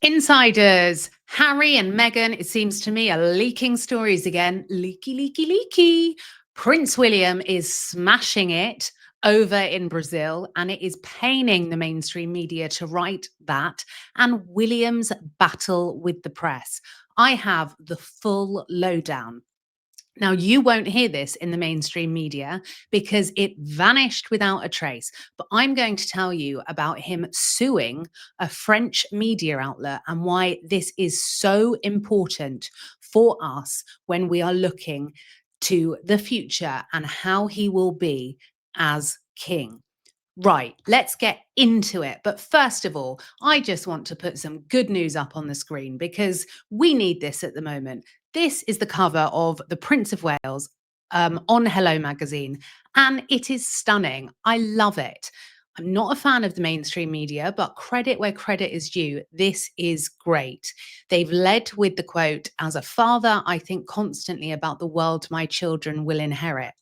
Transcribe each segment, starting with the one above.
Insiders, Harry and Meghan, it seems to me, are leaking stories again. Leaky, leaky, leaky. Prince William is smashing it over in Brazil, and it is paining the mainstream media to write that. And William's battle with the press. I have the full lowdown. Now, you won't hear this in the mainstream media because it vanished without a trace. But I'm going to tell you about him suing a French media outlet and why this is so important for us when we are looking to the future and how he will be as king. Right, let's get into it. But first of all, I just want to put some good news up on the screen because we need this at the moment. This is the cover of The Prince of Wales on Hello Magazine, and it is stunning. I love it. I'm not a fan of the mainstream media, but credit where credit is due. This is great. They've led with the quote, "As a father, I think constantly about the world my children will inherit."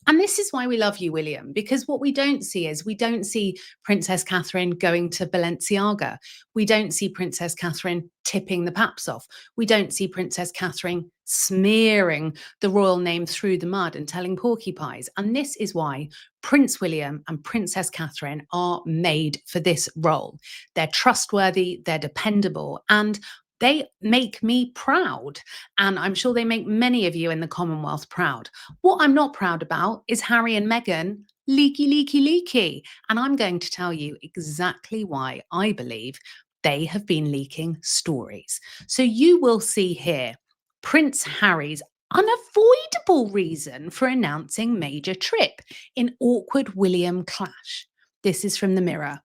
And this is why we love you, William, because what we don't see is we don't see Princess Catherine going to Balenciaga. We don't see Princess Catherine tipping the paps off. We don't see Princess Catherine smearing the royal name through the mud and telling porcupines. And this is why Prince William and Princess Catherine are made for this role. They're trustworthy, they're dependable, and they make me proud. And I'm sure they make many of you in the Commonwealth proud. What I'm not proud about is Harry and Meghan leaky, leaky, leaky. And I'm going to tell you exactly why I believe they have been leaking stories. So you will see here Prince Harry's unavoidable reason for announcing major trip in awkward William clash. This is from the Mirror.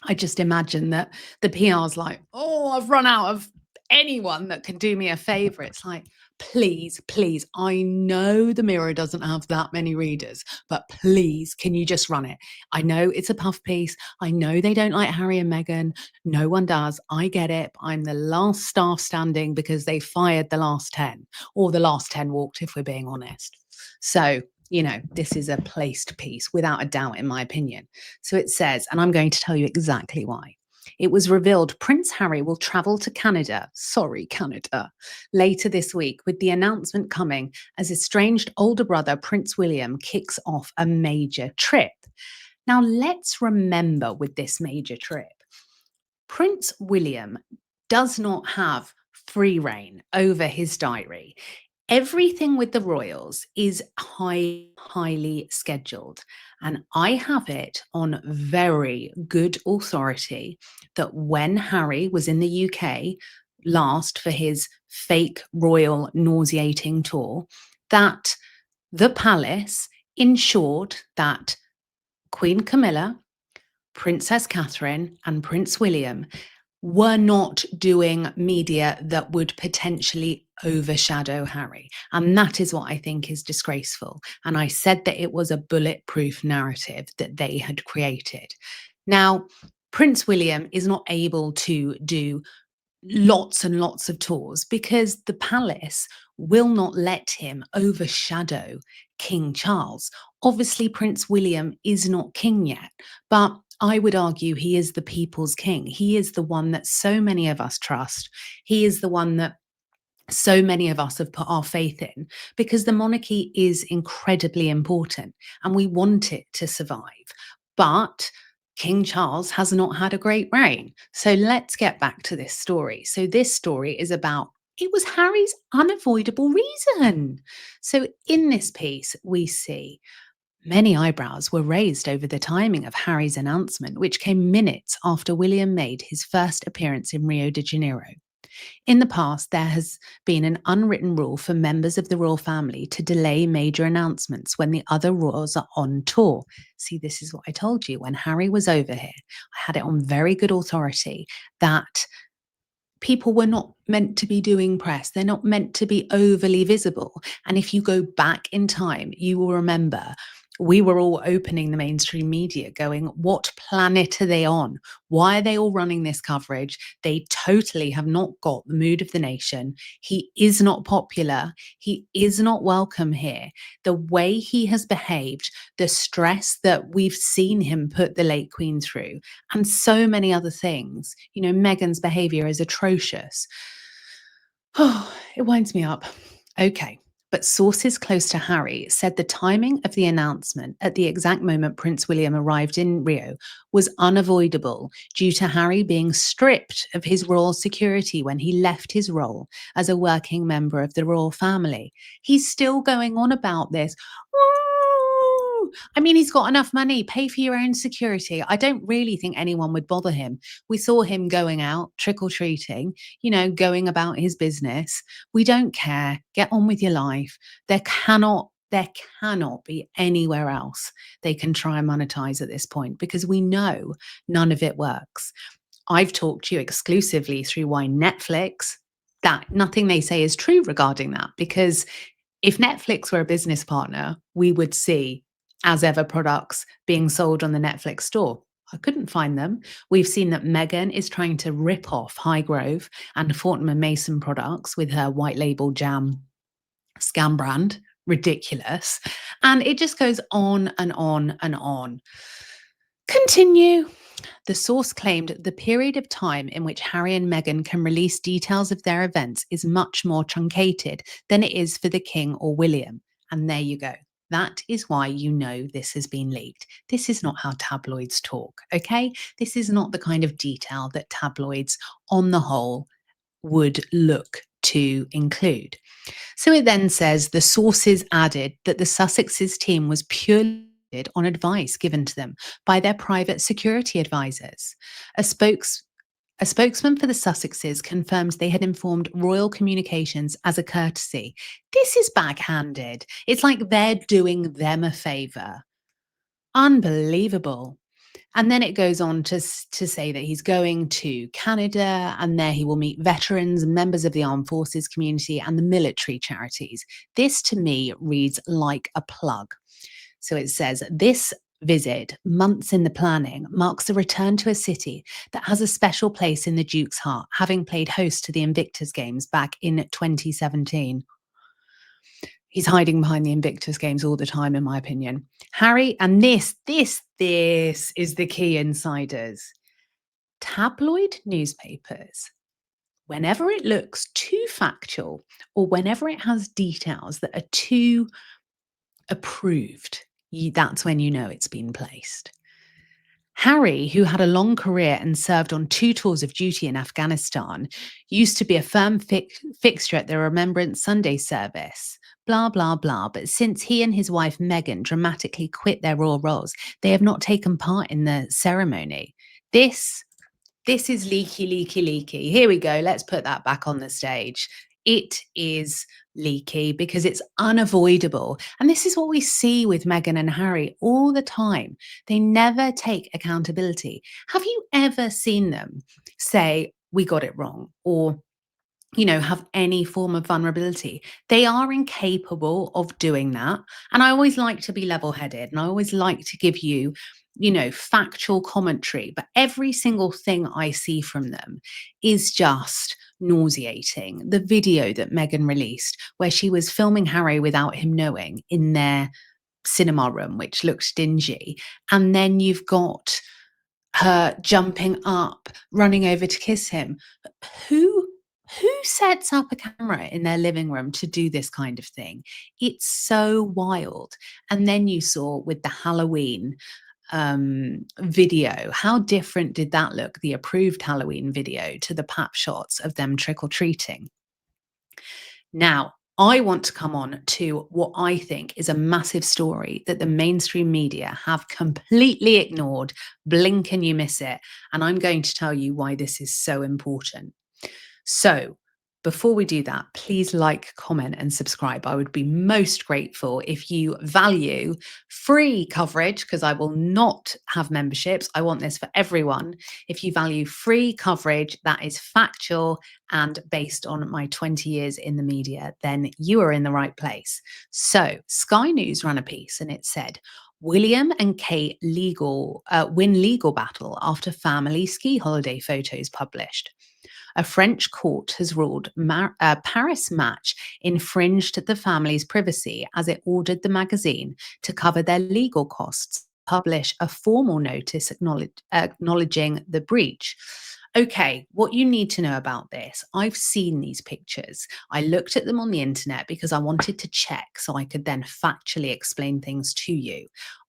I just imagine that the PR's like, oh, I've run out of anyone that can do me a favor. It's like, please, please, I know the Mirror doesn't have that many readers, but please, can you just run it? I know it's a puff piece. I know they don't like Harry and Meghan. No one does. I get it. I'm the last staff standing because they fired the last 10, or the last 10 walked, if we're being honest. So, this is a placed piece without a doubt, in my opinion. So it says, and I'm going to tell you exactly why. It was revealed Prince Harry will travel to Canada, sorry, Canada, later this week, with the announcement coming as estranged older brother Prince William kicks off a major trip. Now, let's remember with this major trip, Prince William does not have free reign over his diary. Everything with the royals is highly scheduled. And I have it on very good authority that when Harry was in the UK last for his fake royal nauseating tour, that the palace ensured that Queen Camilla, Princess Catherine, and Prince William were not doing media that would potentially overshadow Harry. And that is what I think is disgraceful. And I said that it was a bulletproof narrative that they had created. Now, Prince William is not able to do lots and lots of tours because the palace will not let him overshadow King Charles. Obviously, Prince William is not king yet, but I would argue he is the people's king. He is the one that so many of us trust. He is the one that so many of us have put our faith in because the monarchy is incredibly important and we want it to survive. But King Charles has not had a great reign. So let's get back to this story. So this story is about it was Harry's unavoidable reason. So in this piece, we see many eyebrows were raised over the timing of Harry's announcement, which came minutes after William made his first appearance in Rio de Janeiro. In the past, there has been an unwritten rule for members of the royal family to delay major announcements when the other royals are on tour. See, this is what I told you. When Harry was over here, I had it on very good authority that people were not meant to be doing press. They're not meant to be overly visible. And if you go back in time, you will remember We were all opening the mainstream media going, what planet are they on? Why are they all running this coverage? They totally have not got the mood of the nation. He is not popular. He is not welcome here. The way he has behaved, the stress that we've seen him put the late Queen through, and so many other things. Meghan's behavior is atrocious. Oh, it winds me up. Okay. But sources close to Harry said the timing of the announcement at the exact moment Prince William arrived in Rio was unavoidable due to Harry being stripped of his royal security when he left his role as a working member of the royal family. He's still going on about this. Woo! I mean, he's got enough money. Pay for your own security. I don't really think anyone would bother him. We saw him going out, trick or treating, going about his business. We don't care. Get on with your life. There cannot be anywhere else they can try and monetize at this point because we know none of it works. I've talked to you exclusively through why Netflix, that nothing they say is true regarding that, because if Netflix were a business partner, we would see as ever products being sold on the Netflix store. I couldn't find them. We've seen that Meghan is trying to rip off Highgrove and Fortnum and Mason products with her white label jam scam brand. Ridiculous. And it just goes on and on and on. Continue. The source claimed the period of time in which Harry and Meghan can release details of their events is much more truncated than it is for the King or William. And there you go. That is why this has been leaked. This is not how tabloids talk, okay? This is not the kind of detail that tabloids, on the whole, would look to include. So it then says the sources added that the Sussexes team was purely on advice given to them by their private security advisors. A spokesman for the Sussexes confirmed they had informed Royal Communications as a courtesy. This is backhanded. It's like they're doing them a favour. Unbelievable. And then it goes on to say that he's going to Canada and there he will meet veterans, members of the armed forces community and the military charities. This to me reads like a plug. So it says this visit, months in the planning, marks a return to a city that has a special place in the Duke's heart, having played host to the Invictus Games back in 2017. He's hiding behind the Invictus Games all the time, in my opinion. Harry, and this is the key, insiders. Tabloid newspapers, whenever it looks too factual or whenever it has details that are too approved, that's when you know it's been placed. Harry, who had a long career and served on 2 tours of duty in Afghanistan, used to be a firm fixture at the Remembrance Sunday service. Blah, blah, blah. But since he and his wife Meghan dramatically quit their royal roles, they have not taken part in the ceremony. This is leaky, leaky, leaky. Here we go. Let's put that back on the stage. It is leaky because it's unavoidable. And this is what we see with Meghan and Harry all the time. They never take accountability. Have you ever seen them say, we got it wrong? Or have any form of vulnerability. They are incapable of doing that. And I always like to be level headed and I always like to give you, factual commentary. But every single thing I see from them is just nauseating. The video that Meghan released, where she was filming Harry without him knowing in their cinema room, which looks dingy. And then you've got her jumping up, running over to kiss him. Who sets up a camera in their living room to do this kind of thing? It's so wild. And then you saw with the Halloween video, how different did that look, the approved Halloween video, to the pap shots of them trick-or-treating? Now, I want to come on to what I think is a massive story that the mainstream media have completely ignored. Blink and you miss it. And I'm going to tell you why this is so important. So, Before we do that, please like, comment, and subscribe. I would be most grateful if you value free coverage, because I will not have memberships. I want this for everyone. If you value free coverage that is factual and based on my 20 years in the media, then you are in the right place. So, Sky News ran a piece and it said, William and Kate win legal battle after family ski holiday photos published. A French court has ruled Paris Match infringed the family's privacy as it ordered the magazine to cover their legal costs, publish a formal notice acknowledging the breach. Okay, what you need to know about this, I've seen these pictures. I looked at them on the internet because I wanted to check so I could then factually explain things to you.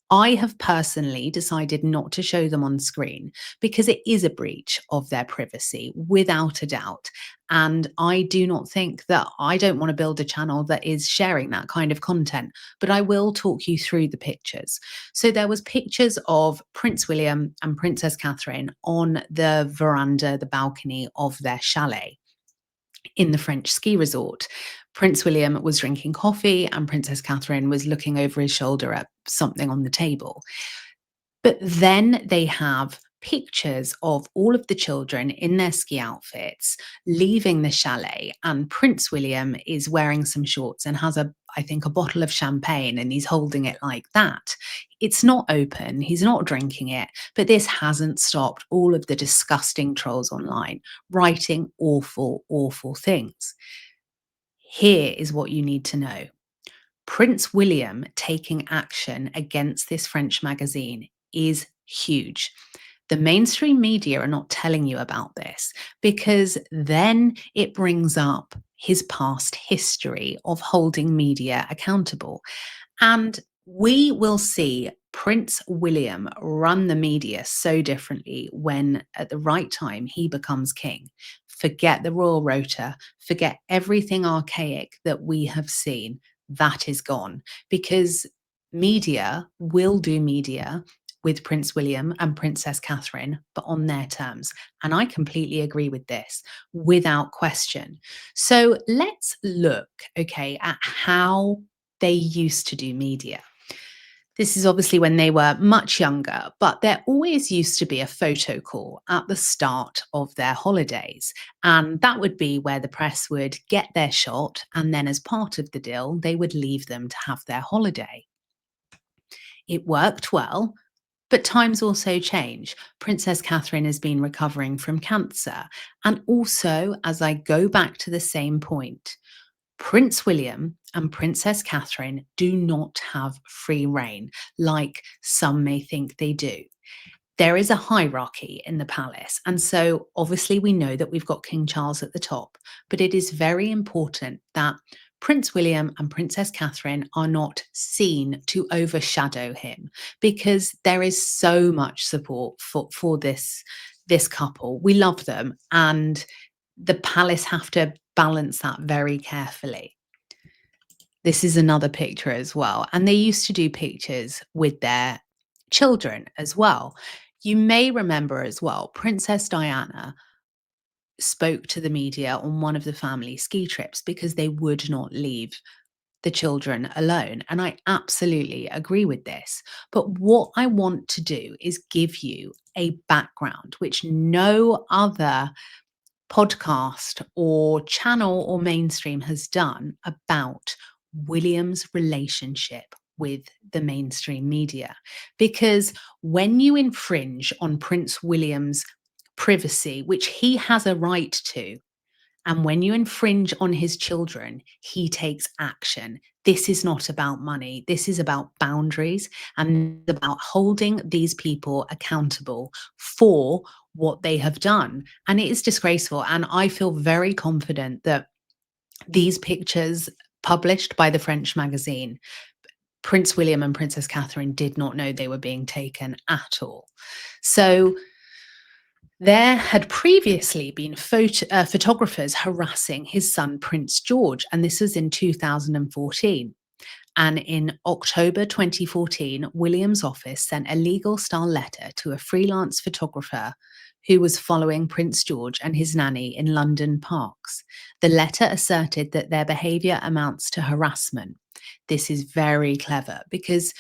I have personally decided not to show them on screen because it is a breach of their privacy, without a doubt. And I do not think that I don't want to build a channel that is sharing that kind of content, but I will talk you through the pictures. So there was pictures of Prince William and Princess Catherine on the veranda, the balcony of their chalet in the French ski resort. Prince William was drinking coffee and Princess Catherine was looking over his shoulder at something on the table. But then they have pictures of all of the children in their ski outfits leaving the chalet, and Prince William is wearing some shorts and has I think, a bottle of champagne, and he's holding it like that. It's not open, he's not drinking it, but this hasn't stopped all of the disgusting trolls online writing awful, awful things. Here is what you need to know. Prince William taking action against this French magazine is huge. The mainstream media are not telling you about this because then it brings up his past history of holding media accountable. And we will see Prince William run the media so differently when, at the right time, he becomes king. Forget the royal rota, forget everything archaic that we have seen. That is gone because media will do media with Prince William and Princess Catherine, but on their terms. And I completely agree with this without question. So let's look, okay, at how they used to do media. This is obviously when they were much younger, but there always used to be a photo call at the start of their holidays. And that would be where the press would get their shot. And then, as part of the deal, they would leave them to have their holiday. It worked well, but times also change. Princess Catherine has been recovering from cancer. And also, as I go back to the same point, Prince William and Princess Catherine do not have free reign like some may think they do. There is a hierarchy in the palace. And so obviously we know that we've got King Charles at the top, but it is very important that Prince William and Princess Catherine are not seen to overshadow him because there is so much support for this couple. We love them, and the palace have to balance that very carefully. This is another picture as well. And they used to do pictures with their children as well. You may remember as well, Princess Diana spoke to the media on one of the family ski trips because they would not leave the children alone. And I absolutely agree with this. But what I want to do is give you a background which no other podcast or channel or mainstream has done about William's relationship with the mainstream media. Because when you infringe on Prince William's privacy, which he has a right to, and when you infringe on his children, he takes action. This is not about money. This is about boundaries and about holding these people accountable for what they have done. And it is disgraceful. And I feel very confident that these pictures published by the French magazine, Prince William and Princess Catherine did not know they were being taken at all. So there had previously been photographers harassing his son, Prince George, and this was in 2014. And in October 2014, William's office sent a legal style letter to a freelance photographer who was following Prince George and his nanny in London parks. The letter asserted that their behaviour amounts to harassment. This is very clever because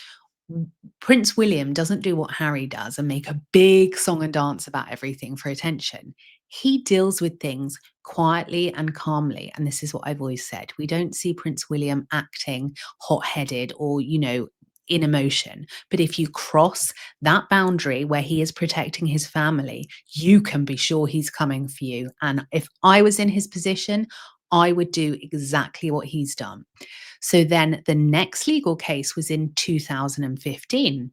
Prince William doesn't do what Harry does and make a big song and dance about everything for attention. He deals with things quietly and calmly. And this is what I've always said. We don't see Prince William acting hot headed or, in emotion. But if you cross that boundary where he is protecting his family, you can be sure he's coming for you. And if I was in his position, I would do exactly what he's done. So then the next legal case was in 2015.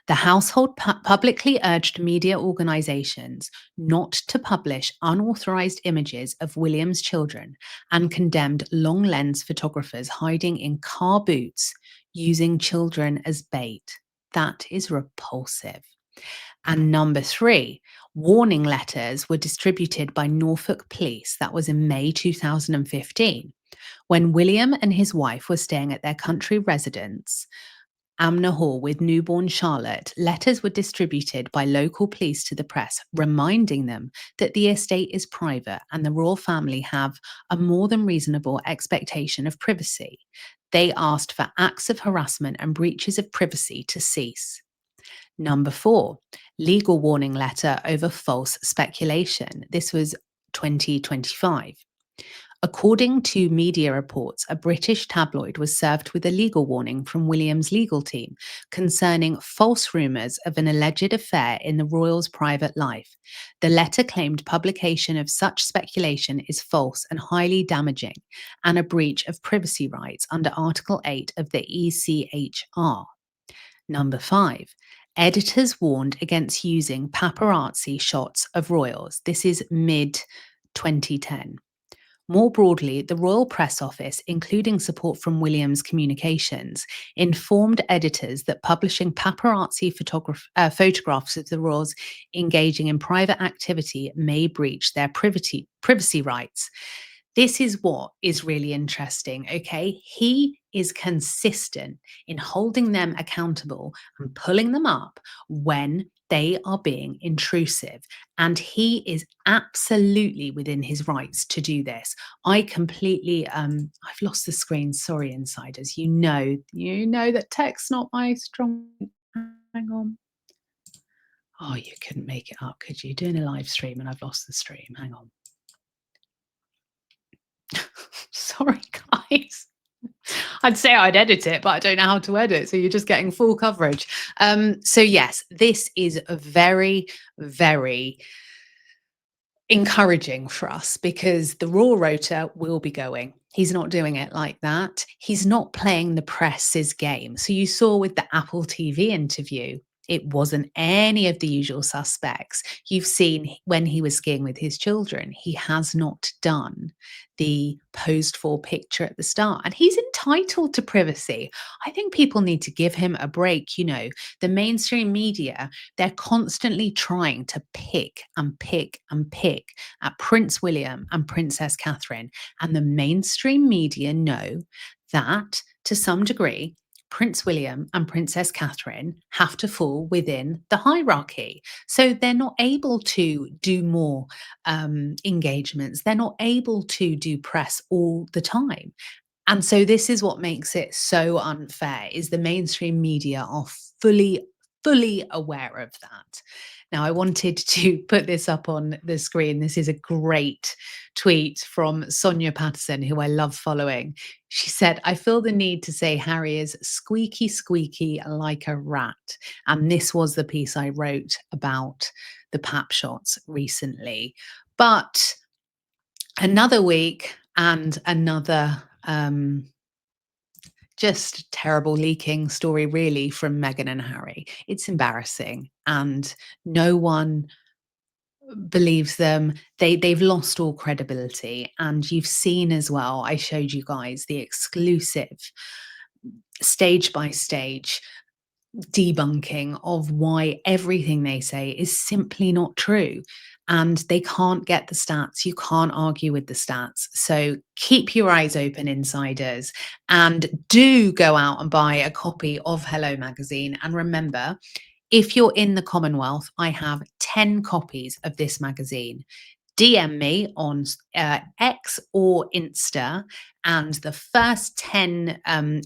The household publicly urged media organizations not to publish unauthorized images of William's children and condemned long lens photographers hiding in car boots using children as bait. That is repulsive. And number three, warning letters were distributed by Norfolk Police. That was in May 2015. When William and his wife were staying at their country residence, Amner Hall, with newborn Charlotte, letters were distributed by local police to the press, reminding them that the estate is private and the royal family have a more than reasonable expectation of privacy. They asked for acts of harassment and breaches of privacy to cease. Number four, legal warning letter over false speculation. This was 2025. According to media reports, a British tabloid was served with a legal warning from William's legal team concerning false rumours of an alleged affair in the royal's private life. The letter claimed publication of such speculation is false and highly damaging and a breach of privacy rights under Article 8 of the ECHR. Number five, editors warned against using paparazzi shots of royals. This is mid 2010. More broadly, the Royal Press Office, including support from Williams Communications, informed editors that publishing paparazzi photographs of the royals engaging in private activity may breach their privacy rights. This is what is really interesting, okay? He is consistent in holding them accountable and pulling them up when they are being intrusive. And he is absolutely within his rights to do this. I completely, I've lost the screen. Sorry, insiders. You know that tech's not my strong. Hang on. Oh, you couldn't make it up, could you? Doing a live stream and I've lost the stream. Hang on. Sorry, guys. I'd say I'd edit it, but I don't know how to edit. So you're just getting full coverage. So yes, this is a very, very encouraging for us because the Raw Rota will be going. He's not doing it like that. He's not playing the press's game. So you saw with the Apple TV interview, it wasn't any of the usual suspects. You've seen when he was skiing with his children, he has not done the posed for picture at the start. And he's entitled to privacy. I think people need to give him a break. The mainstream media, they're constantly trying to pick and pick and pick at Prince William and Princess Catherine. And the mainstream media know that to some degree, Prince William and Princess Catherine have to fall within the hierarchy. So they're not able to do more engagements. They're not able to do press all the time. And so this is what makes it so unfair is the mainstream media are fully aware of that. Now, I wanted to put this up on the screen. This is a great tweet from Sonia Patterson, who I love following. She said, I feel the need to say Harry is squeaky, squeaky like a rat. And this was the piece I wrote about the pap shots recently. But another week and another just terrible leaking story really from Meghan and Harry. It's embarrassing and no one believes them. They've lost all credibility. And you've seen as well, I showed you guys the exclusive stage by stage debunking of why everything they say is simply not true. And they can't get the stats. You can't argue with the stats. So keep your eyes open, insiders, and do go out and buy a copy of Hello Magazine. And remember, If you're in the Commonwealth, I have 10 copies of this magazine. DM me on X or Insta, and the first 10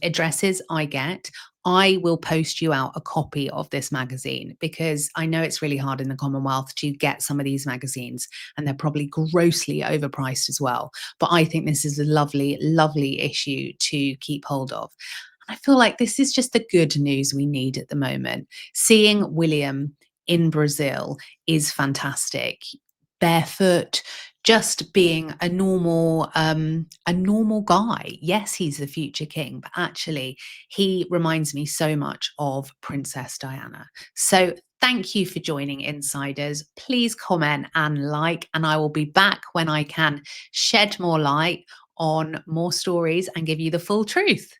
addresses I get, I will post you out a copy of this magazine, because I know it's really hard in the Commonwealth to get some of these magazines, and they're probably grossly overpriced as well. But I think this is a lovely, lovely issue to keep hold of. And I feel like this is just the good news we need at the moment. Seeing William in Brazil is fantastic, barefoot, just being a normal guy. Yes, he's the future king, but actually he reminds me so much of Princess Diana. So thank you for joining Insiders. Please comment and like, and I will be back when I can shed more light on more stories and give you the full truth.